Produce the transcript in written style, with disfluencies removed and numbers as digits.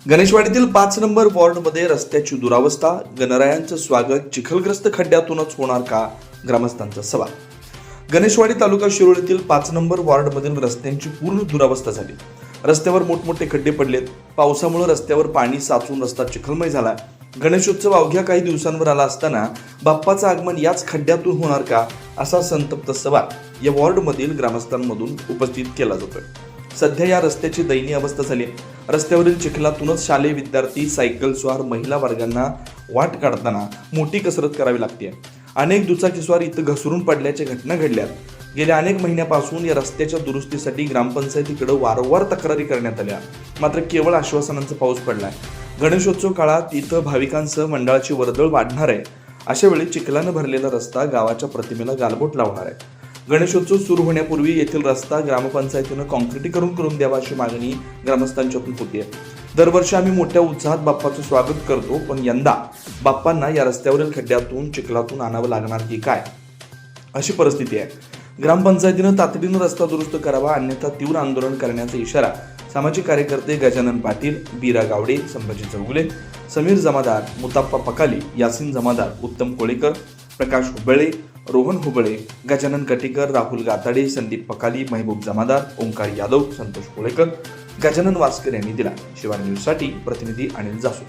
गणेशवाडीतील 5 number वॉर्डमध्ये रस्त्याची दुरावस्था, गणरायांचं स्वागत चिखलग्रस्त खड्ड्यातूनच होणार का? ग्रामस्थांचा सवाल. गणेशवाडी तालुका शिरोळीतील 5 नंबर वॉर्डमधील रस्त्यांची पूर्ण दुरावस्था झाली. रस्त्यावर मोठमोठे खड्डे पडलेत. पावसामुळे रस्त्यावर पाणी साचून रस्ता चिखलमय झाला. गणेशोत्सव अवघ्या काही दिवसांवर आला असताना बाप्पाचं आगमन याच खड्ड्यातून होणार का, असा संतप्त सवाल या वॉर्डमधील ग्रामस्थांमधून उपस्थित केला जातोय. सध्या या रस्त्याची दयनीय अवस्था झाली. रस्त्यावरील चिखलातूनच शालेय विद्यार्थी, सायकल स्वार, महिला वर्गांना वाट काढताना मोठी कसरत करावी लागते. अनेक दुचाकीस्वार इथं घसरून पडल्याच्या घटना घडल्यात. गेल्या अनेक महिन्यापासून या रस्त्याच्या दुरुस्तीसाठी ग्रामपंचायतीकडे वारंवार तक्रारी करण्यात आल्या, मात्र केवळ आश्वासनांचा पाऊस पडलाय. गणेशोत्सव काळात इथं भाविकांसह मंडळाची वर्दळ वाढणार आहे. अशा वेळी चिखलानं भरलेला रस्ता गावाच्या प्रतिमेला गालबोट लावणार आहे. गणेशोत्सव सुरू होण्यापूर्वी येथील रस्ता ग्रामपंचायतीनं कॉन्क्रिटीकरण करून द्यावा अशी मागणी ग्रामस्थांच्यातून होती. दरवर्षी आम्ही मोठ्या उत्साहात बाप्पाचं स्वागत करतो, पण यंदा बाप्पांना या रस्त्यावरील खड्ड्यातून, चिखलातून आणावं लागणार की काय, अशी परिस्थिती आहे. ग्रामपंचायतीनं तातडीनं रस्ता दुरुस्त करावा, अन्यथा तीव्र आंदोलन करण्याचा इशारा सामाजिक कार्यकर्ते गजानन पाटील, बीरा गावडे, संभाजी चौगुले, समीर जमादार, मुताप्पा पकाली, यासिन जमादार, उत्तम कोळेकर, प्रकाश हुबळे, रोहन हुबळे, गजानन कटीकर, राहुल गाताडे, संदीप पकाली, महबूब जमादार, ओंकार यादव, संतोष कोळेकर, गजानन वासकर यांनी दिला. शिवाय न्यूजसाठी प्रतिनिधी अनिल जासू.